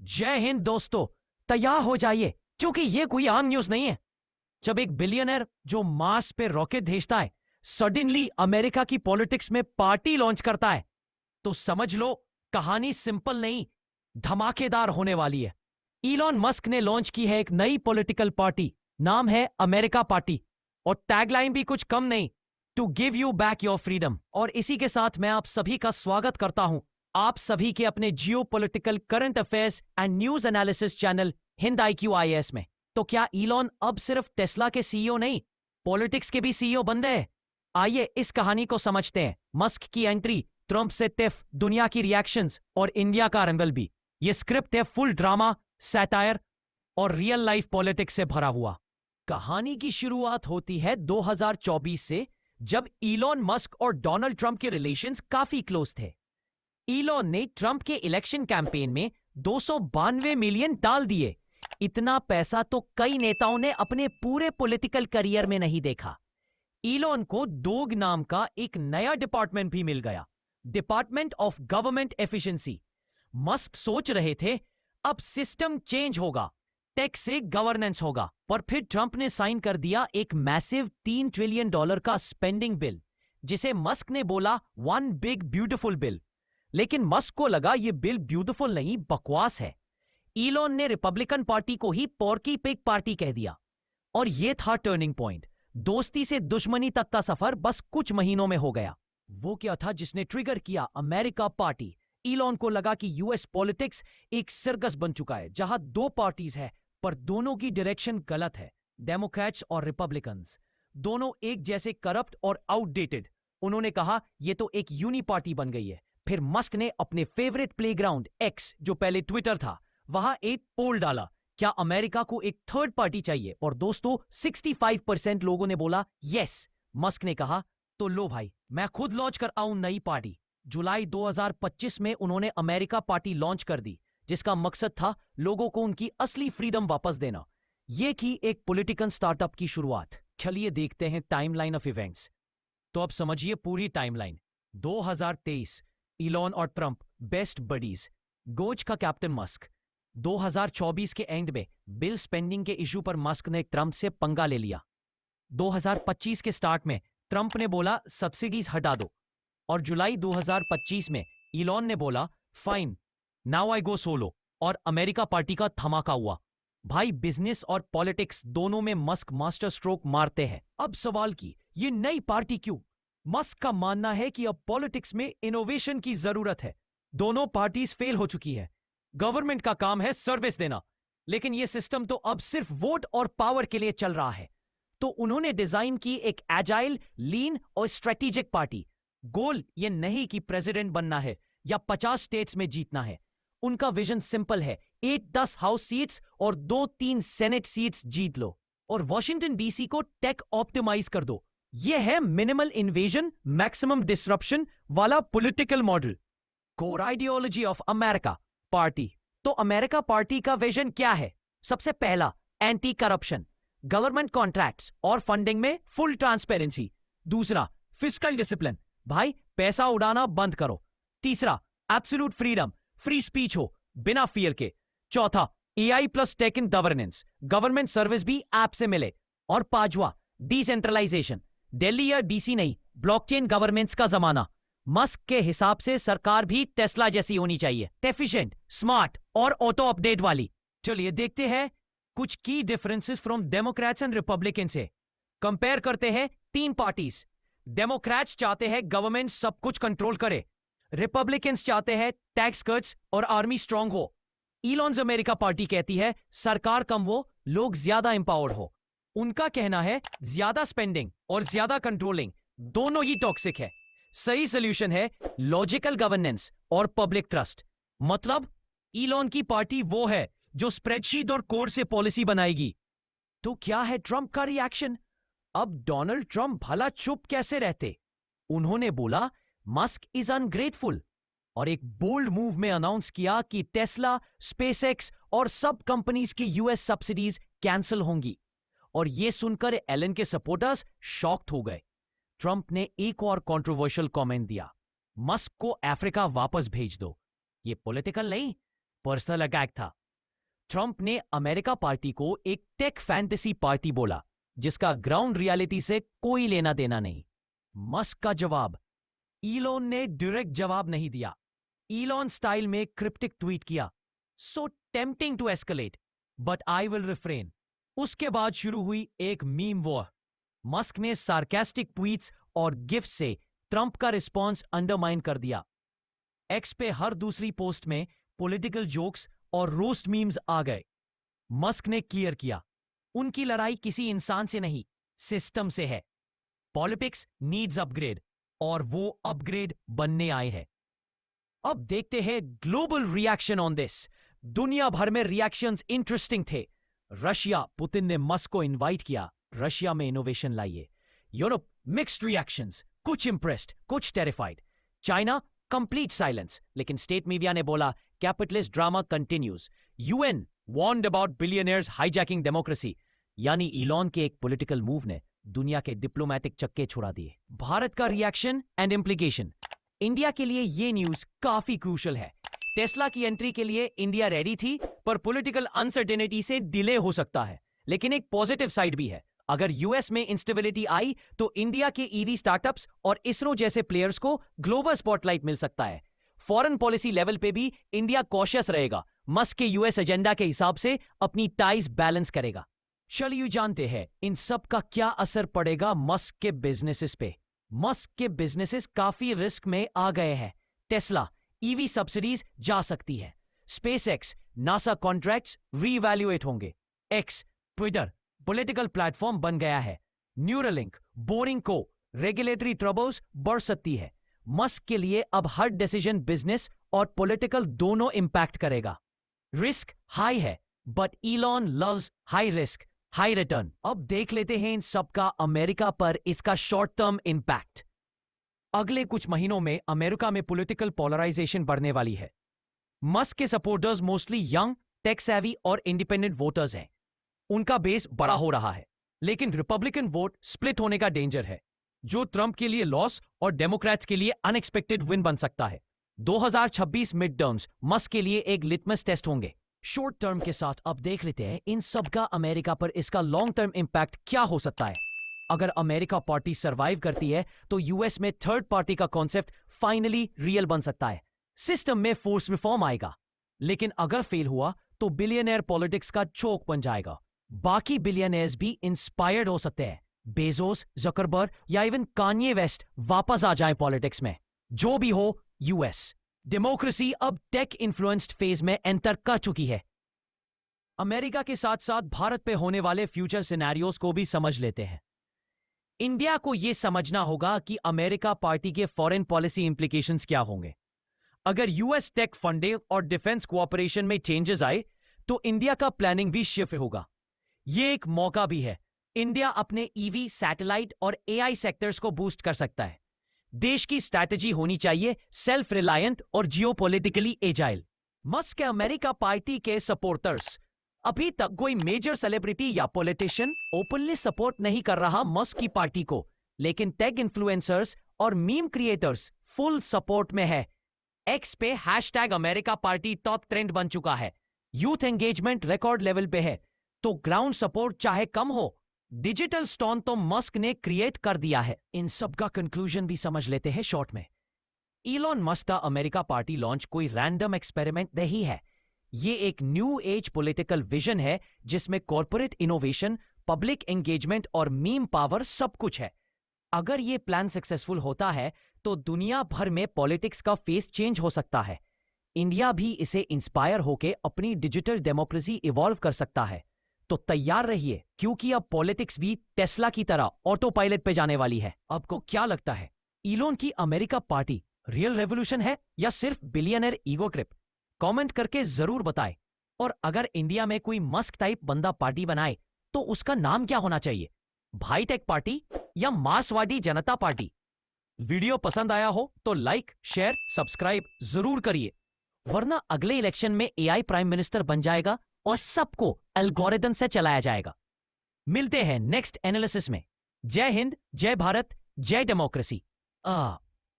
जय हिंद दोस्तों। तैयार हो जाइए क्योंकि ये कोई आम न्यूज नहीं है। जब एक बिलियनर जो मार्स पे रॉकेट भेजता है सडनली अमेरिका की पॉलिटिक्स में पार्टी लॉन्च करता है तो समझ लो कहानी सिंपल नहीं, धमाकेदार होने वाली है। इलॉन मस्क ने लॉन्च की है एक नई पॉलिटिकल पार्टी, नाम है अमेरिका पार्टी, और टैगलाइन भी कुछ कम नहीं, to give you back your freedom. और इसी के साथ मैं आप सभी का स्वागत करता हूं आप सभी के अपने जियो political current affairs and news analysis channel Hind IQIS में। तो क्या इलॉन अब सिर्फ टेस्ला के CEO नहीं, पॉलिटिक्स के भी CEO बन गए? आइए इस कहानी को समझते हैं। मस्क की एंट्री, ट्रंप से टिफ, दुनिया की रिएक्शंस और इंडिया का रंगल भी। ये स्क्रिप्ट है फुल ड्रामा, सैटायर और रियल लाइफ पॉलिटिक्स से भरा हुआ। कहानी की शुरुआत होती है 2024 से, जब इलॉन मस्क और डोनाल्ड ट्रंप के रिलेशंस काफी क्लोज थे। इलॉन ने ट्रंप के इलेक्शन कैंपेन में 292 मिलियन डाल दिए। इतना पैसा तो कई नेताओं ने अपने पूरे पॉलिटिकल करियर में नहीं देखा। इलॉन को डोग नाम का एक नया डिपार्टमेंट भी मिल गया, department of government efficiency. Musk सोच रहे थे अब सिस्टम चेंज होगा, टेक से गवर्नेंस होगा, पर फिर ट्रंप ने साइन कर दिया एक मैसिव $3 ट्रिलियन का स्पेंडिंग बिल, जिसे मस्क ने बोला वन बिग ब्यूटीफुल बिल। लेकिन मस्क को लगा ये बिल ब्यूटीफुल नहीं, बकवास है। इलॉन ने रिपब्लिकन पार्टी को ही पोर्की पिग पार्टी कह दिया, और ये था टर्निंग पॉइंट। दोस्ती से दुश्मनी तक का सफर बस कुछ महीनों में हो गया। वो क्या था जिसने ट्रिगर किया अमेरिका पार्टी? इलॉन को लगा कि यूएस पॉलिटिक्स एक सर्कस बन चुका है, जहां दो पार्टीज है पर दोनों की डायरेक्शन गलत है। डेमोक्रेट्स और रिपब्लिकन्स दोनों एक जैसे करप्ट और आउटडेटेड। उन्होंने कहा ये तो एक यूनी पार्टी बन गई है। फिर मस्क ने अपने फेवरेट प्लेग्राउंड एक्स, जो पहले ट्विटर था, वहां एक पोल डाला, क्या अमेरिका को एक थर्ड पार्टी चाहिए? और दोस्तों 65% लोगों ने बोला यस। मस्क ने कहा तो लो भाई, मैं खुद लॉन्च कर आऊं नई पार्टी। जुलाई 2025 में उन्होंने अमेरिका पार्टी लॉन्च कर दी, जिसका मकसद था लोगों को उनकी असली फ्रीडम वापस देना। यह की एक पॉलिटिकल स्टार्टअप की शुरुआत। चलिए देखते हैं टाइमलाइन ऑफ इवेंट्स। तो अब समझिए पूरी टाइमलाइन। 2023 इलॉन और ट्रंप बेस्ट बडीज, गोज का कैप्टन मस्क। 2024 के एंड में बिल स्पेंडिंग के इशू पर मस्क ने ट्रंप से पंगा ले लिया। 2025 के स्टार्ट में ट्रंप ने बोला सब्सिडीज हटा दो, और जुलाई 2025 में इलॉन ने बोला fine, now I go solo, और अमेरिका पार्टी का धमाका हुआ। भाई बिजनेस और पॉलिटिक्स दोनों में मस्क मास्टर स्ट्रोक मारते हैं। अब सवाल की ये नई पार्टी क्यों? मस्क का मानना है कि अब पॉलिटिक्स में इनोवेशन की जरूरत है। दोनों पार्टीज फेल हो चुकी है। गवर्नमेंट का काम है सर्विस देना, लेकिन यह सिस्टम तो अब सिर्फ वोट और पावर के लिए चल रहा है। तो उन्होंने डिजाइन की एक एजाइल, लीन और स्ट्रेटेजिक पार्टी। गोल ये नहीं कि प्रेसिडेंट बनना है या 50 स्टेट्स में जीतना है। उनका विजन सिंपल है, 8-10 हाउस सीट्स और 2-3 सेनेट सीट्स जीत लो, और वॉशिंगटन DC को टेक ऑप्टिमाइज कर दो। यह है मिनिमल इन्वेजन, मैक्सिमम डिसरप्शन वाला political model. Core ideology of America party. तो अमेरिका पार्टी का विजन क्या है? सबसे पहला, एंटी करप्शन, गवर्नमेंट कॉन्ट्रैक्ट्स और फंडिंग में फुल ट्रांसपेरेंसी। दूसरा, फिस्कल डिसिप्लिन, भाई पैसा उड़ाना बंद करो। तीसरा, एब्सोल्यूट फ्रीडम, फ्री स्पीच हो बिना फियर के। चौथा, AI plus tech in governance, government service भी ऐप से मिले। और पांचवा, डिसेंट्रलाइजेशन, दिल्ली या DC नहीं, ब्लॉकचेन गवर्नेंस का जमाना। मस्क के हिसाब से सरकार भी टेस्ला जैसी होनी चाहिए, एफिशिएंट, स्मार्ट और ऑटो अपडेट वाली। चलिए देखते हैं कुछ की differences from Democrats and Republican से। कंपेयर करते हैं तीन पार्टीज। डेमोक्रेट्स चाहते हैं गवर्नमेंट सब कुछ कंट्रोल करे, रिपब्लिकन्स चाहते हैं टैक्स कट्स और आर्मी स्ट्रांग हो। इलॉन्स अमेरिका पार्टी कहती है सरकार कम हो, लोग ज्यादा एम्पावर्ड हो। उनका कहना है ज्यादा स्पेंडिंग और ज्यादा कंट्रोलिंग दोनों ही टॉक्सिक है। सही सोल्यूशन है लॉजिकल गवर्नेंस और पब्लिक ट्रस्ट। मतलब इलॉन की पार्टी वो है जो स्प्रेडशीट और कोड से पॉलिसी बनाएगी। तो क्या है ट्रंप का रिएक्शन? अब डोनाल्ड ट्रंप भला चुप कैसे रहते? उन्होंने बोला मस्क इज अनग्रेटफुल, और एक बोल्ड मूव में अनाउंस किया कि टेस्ला, स्पेसएक्स और सब कंपनीज की US सब्सिडीज कैंसिल होंगी। और यह सुनकर एलन के सपोर्टर्स शॉक्ड हो गए। ट्रंप ने एक और कंट्रोवर्शियल कमेंट दिया, मस्क को अफ्रीका वापस भेज दो। यह पॉलिटिकल नहीं, पर्सनल अटैक था। ट्रंप ने अमेरिका पार्टी को एक टेक फैंटेसी पार्टी बोला जिसका ग्राउंड रियलिटी से कोई लेना देना नहीं। मस्क का जवाब, ईलॉन ने डायरेक्ट जवाब नहीं दिया। ईलॉन स्टाइल में क्रिप्टिक ट्वीट किया, so tempting to escalate but I will refrain. उसके बाद शुरू हुई एक मीम वॉर। मस्क ने सार्कास्टिक ट्वीट्स और गिफ्ट से ट्रंप का रिस्पॉन्स अंडरमाइन कर दिया। एक्स पे हर दूसरी पोस्ट में पॉलिटिकल जोक्स और रोस्ट मीम्स आ गए। मस्क ने क्लियर किया, उनकी लड़ाई किसी इंसान से नहीं, सिस्टम से है। पॉलिटिक्स नीड्स अपग्रेड और वो अपग्रेड बनने आए हैं। अब देखते हैं ग्लोबल रिएक्शन ऑन दिस। दुनिया भर में रिएक्शंस इंटरेस्टिंग थे। रशिया, पुतिन ने मस्क को इनवाइट किया, रशिया में इनोवेशन लाइए। यूरोप, मिक्स्ड रिएक्शंस, कुछ इंप्रेस्ड, कुछ टेरिफाइड। चाइना, कंप्लीट साइलेंस, लेकिन स्टेट मीडिया ने बोला capitalist drama continues. UN warned about billionaires hijacking democracy, यानी इलॉन के एक पॉलिटिकल मूव ने दुनिया के डिप्लोमैटिक चक्के छुड़ा दिए। भारत का रिएक्शन एंड इम्प्लीकेशन। इंडिया के लिए यह न्यूज काफी क्रूशल है। टेस्ला की एंट्री के लिए इंडिया रेडी थी, पर पॉलिटिकल अनसर्टेनिटी से डिले हो सकता है। लेकिन एक पॉजिटिव साइड भी है। अगर यूएस में इंस्टेबिलिटी आई तो इंडिया के ईवी स्टार्टअप्स और इसरो जैसे प्लेयर्स को ग्लोबल स्पॉटलाइट मिल सकता है। फॉरेन पॉलिसी लेवल पे भी इंडिया कॉशियस रहेगा। मस्क के यूएस एजेंडा के हिसाब से अपनी टाइज बैलेंस करेगा। चलिए जानते हैं इन सब का क्या असर पड़ेगा मस्क के बिजनेसेस पे। मस्क के बिजनेसेस काफी रिस्क में आ गए हैं। टेस्ला, ईवी सब्सिडीज जा सकती है। स्पेसएक्स, नासा कॉन्ट्रैक्ट्स रीवैल्यूएट होंगे। एक्स, ट्विटर, पॉलिटिकल प्लेटफॉर्म बन गया है। न्यूरालिंक, बोरिंग को, रेगुलेटरी ट्रबल्स बढ़ सकती है। मस्क के लिए अब हर डिसीजन बिजनेस और पॉलिटिकल दोनों इंपैक्ट करेगा। रिस्क हाई है, but Elon loves high risk high return. अब देख लेते हैं इन सब का अमेरिका पर इसका शॉर्ट टर्म इंपैक्ट। अगले कुछ महीनों में अमेरिका में पॉलिटिकल पोलराइजेशन बढ़ने वाली है। मस्क के supporters mostly young, tech savvy और इंडिपेंडेंट वोटर्स हैं। उनका बेस बड़ा हो रहा है, लेकिन रिपब्लिकन वोट स्प्लिट होने का डेंजर है, जो ट्रंप के लिए लॉस और डेमोक्रेट्स के लिए अनएक्सपेक्टेड विन बन सकता है। 2026 मिड टर्म्स मस्क के लिए एक लिटमस टेस्ट होंगे। शॉर्ट टर्म के साथ अब देख लेते हैं इन सब का अमेरिका पर इसका लॉन्ग टर्म इंपैक्ट क्या हो सकता है। अगर अमेरिका पार्टी सरवाइव करती है तो यूएस में थर्ड पार्टी का कॉन्सेप्ट फाइनली रियल बन सकता है। सिस्टम में फोर्स रिफॉर्म आएगा। लेकिन अगर फेल हुआ तो बिलियनियर पॉलिटिक्स का चोक बन जाएगा। बाकी बिलियनियर्स भी इंस्पायर्ड हो सकते हैं। बेजोस, जकरबर्ग या इवन कान्ये वेस्ट वापस आ जाएं पॉलिटिक्स में। जो भी हो, यूएस डेमोक्रेसी अब टेक इन्फ्लुएंस्ड फेज में एंटर कर चुकी है। अमेरिका के साथ साथ भारत पे होने वाले फ्यूचर सिनेरियोस को भी समझ लेते हैं। इंडिया को यह समझना होगा कि अमेरिका पार्टी के फॉरेन पॉलिसी इंप्लीकेशंस क्या होंगे। अगर यूएस टेक फंडिंग और डिफेंस कोऑपरेशन में चेंजेस आए तो इंडिया का प्लानिंग भी शिफ्ट होगा। यह एक मौका भी है। इंडिया अपने ईवी, सैटेलाइट और एआई सेक्टर्स को बूस्ट कर सकता है। देश की स्ट्रैटेजी होनी चाहिए सेल्फ रिलायंट और जियोपॉलिटिकली एजाइल। मस्क के अमेरिका पार्टी के सपोर्टर्स, अभी तक कोई मेजर सेलिब्रिटी या पॉलिटिशियन ओपनली सपोर्ट नहीं कर रहा मस्क की पार्टी को, लेकिन टेक इन्फ्लुएंसर्स और मीम क्रिएटर्स फुल सपोर्ट में है। एक्स पे hashtag America party top trend बन चुका है। यूथ एंगेजमेंट रिकॉर्ड लेवल पे है। तो ग्राउंड सपोर्ट चाहे कम हो, डिजिटल स्टॉर्म तो मस्क ने क्रिएट कर दिया है। इन सब का कंक्लूजन भी समझ लेते हैं शॉर्ट में। इलॉन मस्क का अमेरिका पार्टी लॉन्च कोई रैंडम एक्सपेरिमेंट नहीं है। ये एक न्यू एज पॉलिटिकल विजन है जिसमें कॉर्पोरेट इनोवेशन, पब्लिक एंगेजमेंट और मीम पावर सब कुछ है। अगर ये प्लान सक्सेसफुल होता है तो दुनिया भर में पॉलिटिक्स का फेस चेंज हो सकता है। इंडिया भी इसे इंस्पायर होकर अपनी डिजिटल डेमोक्रेसी इवॉल्व कर सकता है। तो तैयार रहिए, क्योंकि अब पॉलिटिक्स भी टेस्ला की तरह ऑटो पायलट पे जाने वाली है। आपको क्या लगता है, इलॉन की अमेरिका पार्टी रियल रेवोल्यूशन है या सिर्फ बिलियनर ईगो ट्रिप? कमेंट करके जरूर बताएं। और अगर इंडिया में कोई मस्क टाइप बंदा पार्टी बनाए तो उसका नाम क्या होना चाहिए? भाई टेक पार्टी या मार्क्सवादी जनता पार्टी? वीडियो पसंद आया हो तो लाइक, शेयर, सब्सक्राइब जरूर करिए, वरना अगले इलेक्शन में एआई प्राइम मिनिस्टर बन जाएगा और सबको एल्गोरिदम से चलाया जाएगा। मिलते हैं नेक्स्ट एनालिसिस में। जय हिंद, जय भारत, जय डेमोक्रेसी।